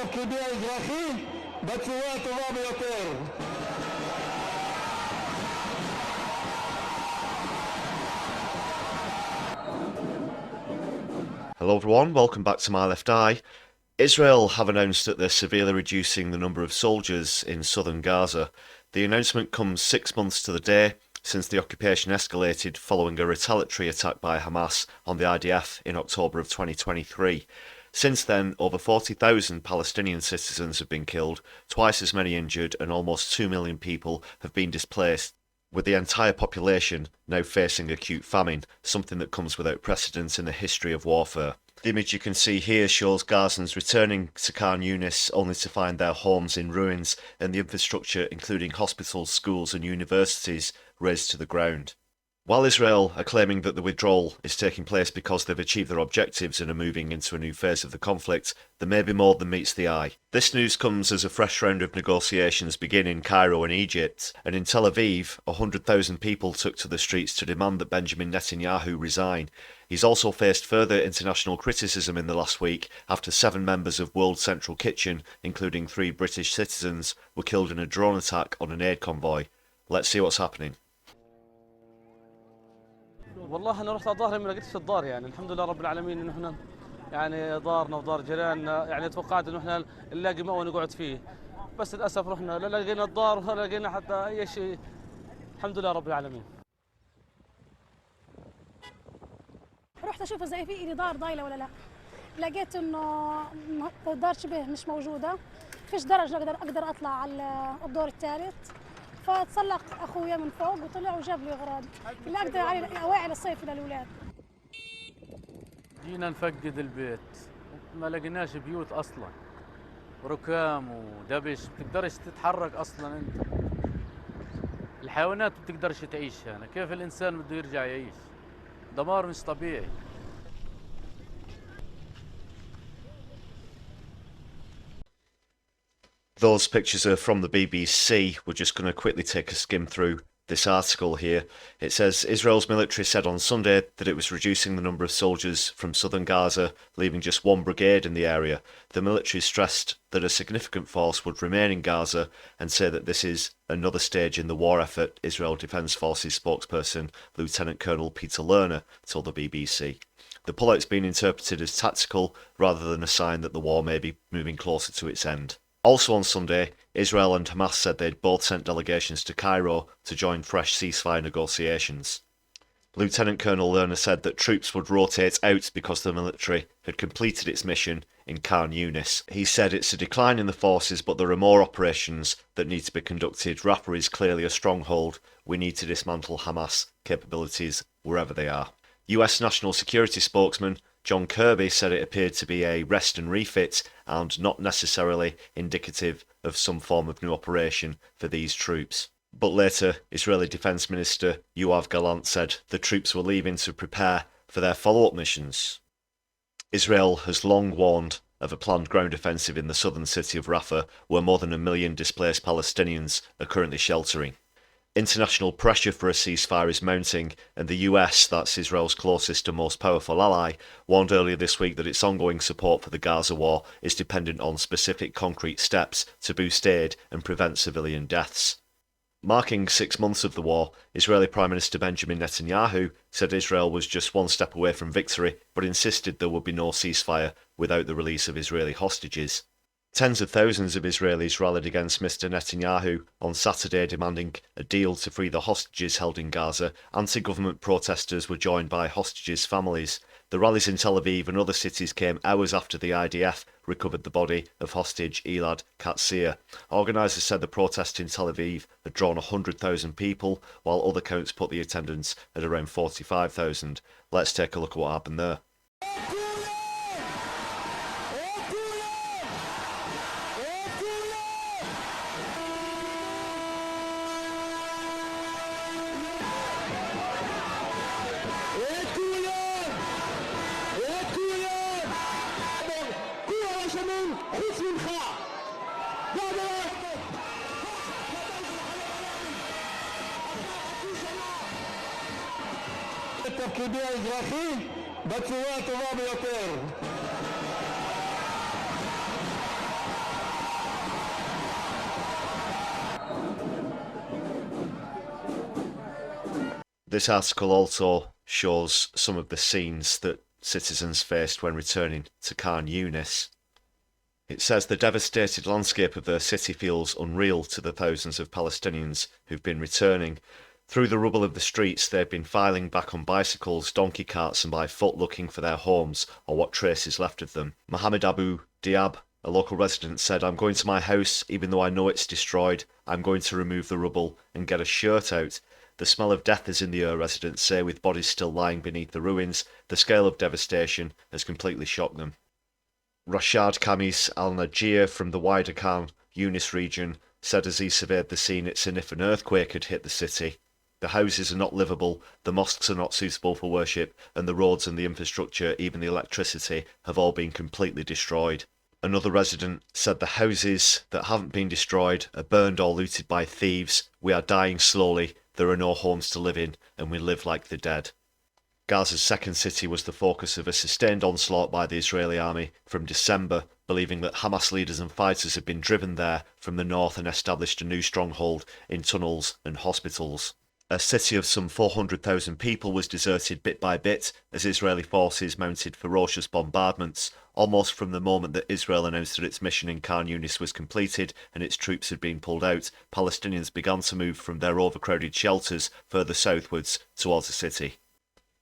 תפקידי האזרחי בצורה הטובה ביותר. Hello everyone, welcome back to My Left Eye. Israel have announced that they're severely reducing the number of soldiers in Southern Gaza. The announcement comes 6 months to the day since the occupation escalated following a retaliatory attack by Hamas on the IDF in October of 2023. Since then, over 40,000 Palestinian citizens have been killed, twice as many injured, and almost 2 million people have been displaced, with the entire population now facing acute famine, something that comes without precedent in the history of warfare. The image you can see here shows Gazans returning to Khan Yunis only to find their homes in ruins and the infrastructure, including hospitals, schools and universities, razed to the ground. While Israel are claiming that the withdrawal is taking place because they've achieved their objectives and are moving into a new phase of the conflict, there may be more than meets the eye. This news comes as a fresh round of negotiations begin in Cairo and Egypt, and in Tel Aviv, 100,000 people took to the streets to demand that Benjamin Netanyahu resign. He's also faced further international criticism in the last week after 7 members of World Central Kitchen, including 3 British citizens, were killed in a drone attack on an aid convoy. Let's see what's happening. والله انا رحت على الظاهر ما لقيتش الدار يعني الحمد لله رب العالمين انه احنا يعني دارنا ودار جيراننا يعني توقعت انه احنا نلاقي مأوى نقعد فيه بس للاسف رحنا لا لقينا الدار ولا لقينا حتى اي شيء الحمد لله رب العالمين. رحت اشوف اذا في لي دار ضايله ولا لا لقيت انه دار شبه مش موجوده فيش درج اقدر اطلع على الدور الثالث فتسلق اخويا من فوق وطلع وجاب لي اغراض اللي اقدر عليه اواعي الصيف للاولاد. جينا نفقد البيت ما لقيناش بيوت اصلا ركام ودبش بتقدرش تتحرك اصلا انت الحيوانات بتقدرش تعيش هنا كيف الانسان بده يرجع يعيش دمار مش طبيعي. Those pictures are from the BBC. We're just going to quickly take a skim through this article here. It says Israel's military said on Sunday that it was reducing the number of soldiers from southern Gaza, leaving just 1 brigade in the area. The military stressed that a significant force would remain in Gaza and say that this is another stage in the war effort, Israel Defence Forces spokesperson Lieutenant Colonel Peter Lerner told the BBC. The pullout's been interpreted as tactical rather than a sign that the war may be moving closer to its end. Also on Sunday, Israel and Hamas said they'd both sent delegations to Cairo to join fresh ceasefire negotiations. Lieutenant Colonel Lerner said that troops would rotate out because the military had completed its mission in Khan Yunis. He said it's a decline in the forces, but there are more operations that need to be conducted. Rafah is clearly a stronghold. We need to dismantle Hamas capabilities wherever they are. US National Security spokesman John Kirby said it appeared to be a rest and refit and not necessarily indicative of some form of new operation for these troops. But later, Israeli Defence Minister Yoav Gallant said the troops were leaving to prepare for their follow-up missions. Israel has long warned of a planned ground offensive in the southern city of Rafah, where more than 1 million displaced Palestinians are currently sheltering. International pressure for a ceasefire is mounting, and the US, that's Israel's closest and most powerful ally, warned earlier this week that its ongoing support for the Gaza war is dependent on specific concrete steps to boost aid and prevent civilian deaths. Marking 6 months of the war, Israeli Prime Minister Benjamin Netanyahu said Israel was just 1 step away from victory, but insisted there would be no ceasefire without the release of Israeli hostages. Tens of thousands of Israelis rallied against Mr. Netanyahu on Saturday, demanding a deal to free the hostages held in Gaza. Anti-government protesters were joined by hostages' families. The rallies in Tel Aviv and other cities came hours after the IDF recovered the body of hostage Elad Katsir. Organisers said the protest in Tel Aviv had drawn 100,000 people, while other counts put the attendance at around 45,000. Let's take a look at what happened there. תפקידי האזרחי בצורה הטובה ביותר. This article also shows some of the scenes that citizens faced when returning to Khan Yunis. It says the devastated landscape of their city feels unreal to the thousands of Palestinians who've been returning. Through the rubble of the streets, they've been filing back on bicycles, donkey carts and by foot looking for their homes or what trace is left of them. Mohammed Abu Diab, a local resident, said, "I'm going to my house even though I know it's destroyed. I'm going to remove the rubble and get a shirt out. The smell of death is in the air," residents say, with bodies still lying beneath the ruins. The scale of devastation has completely shocked them. Rashad Kamis al-Najir from the wider Khan Yunis region said as he surveyed the scene, it's as if an earthquake had hit the city. The houses are not livable, the mosques are not suitable for worship, and the roads and the infrastructure, even the electricity, have all been completely destroyed. Another resident said the houses that haven't been destroyed are burned or looted by thieves. We are dying slowly, there are no homes to live in, and we live like the dead. Gaza's second city was the focus of a sustained onslaught by the Israeli army from December, believing that Hamas leaders and fighters had been driven there from the north and established a new stronghold in tunnels and hospitals. A city of some 400,000 people was deserted bit by bit as Israeli forces mounted ferocious bombardments. Almost from the moment that Israel announced that its mission in Khan Yunis was completed and its troops had been pulled out, Palestinians began to move from their overcrowded shelters further southwards towards the city.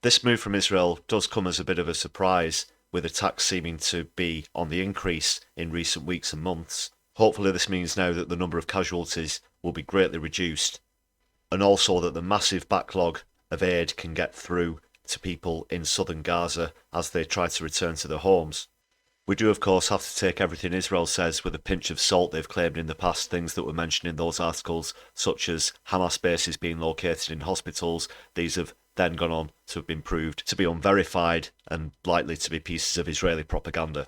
This move from Israel does come as a bit of a surprise, with attacks seeming to be on the increase in recent weeks and months. Hopefully this means now that the number of casualties will be greatly reduced, and also that the massive backlog of aid can get through to people in southern Gaza as they try to return to their homes. We do, of course, have to take everything Israel says with a pinch of salt. They've claimed in the past things that were mentioned in those articles, such as Hamas bases being located in hospitals. These have then gone on to have been proved to be unverified and likely to be pieces of Israeli propaganda.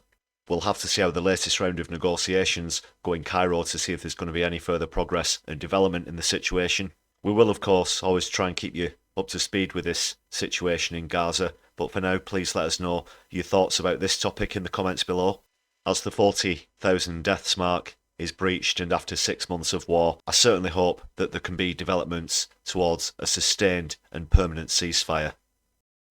We'll have to see how the latest round of negotiations go in Cairo to see if there's going to be any further progress and development in the situation. We will, of course, always try and keep you up to speed with this situation in Gaza, but for now, please let us know your thoughts about this topic in the comments below. As the 40,000 deaths mark is breached and after 6 months of war, I certainly hope that there can be developments towards a sustained and permanent ceasefire.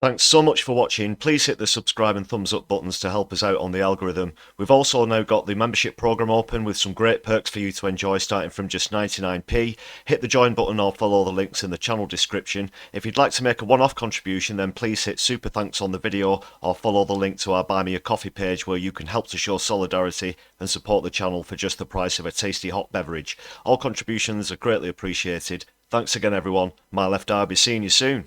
Thanks so much for watching. Please hit the subscribe and thumbs up buttons to help us out on the algorithm. We've also now got the membership program open with some great perks for you to enjoy starting from just 99p. Hit the join button or follow the links in the channel description. If you'd like to make a one-off contribution, then please hit super thanks on the video or follow the link to our Buy Me a Coffee page where you can help to show solidarity and support the channel for just the price of a tasty hot beverage. All contributions are greatly appreciated. Thanks again everyone. My left eye will be seeing you soon.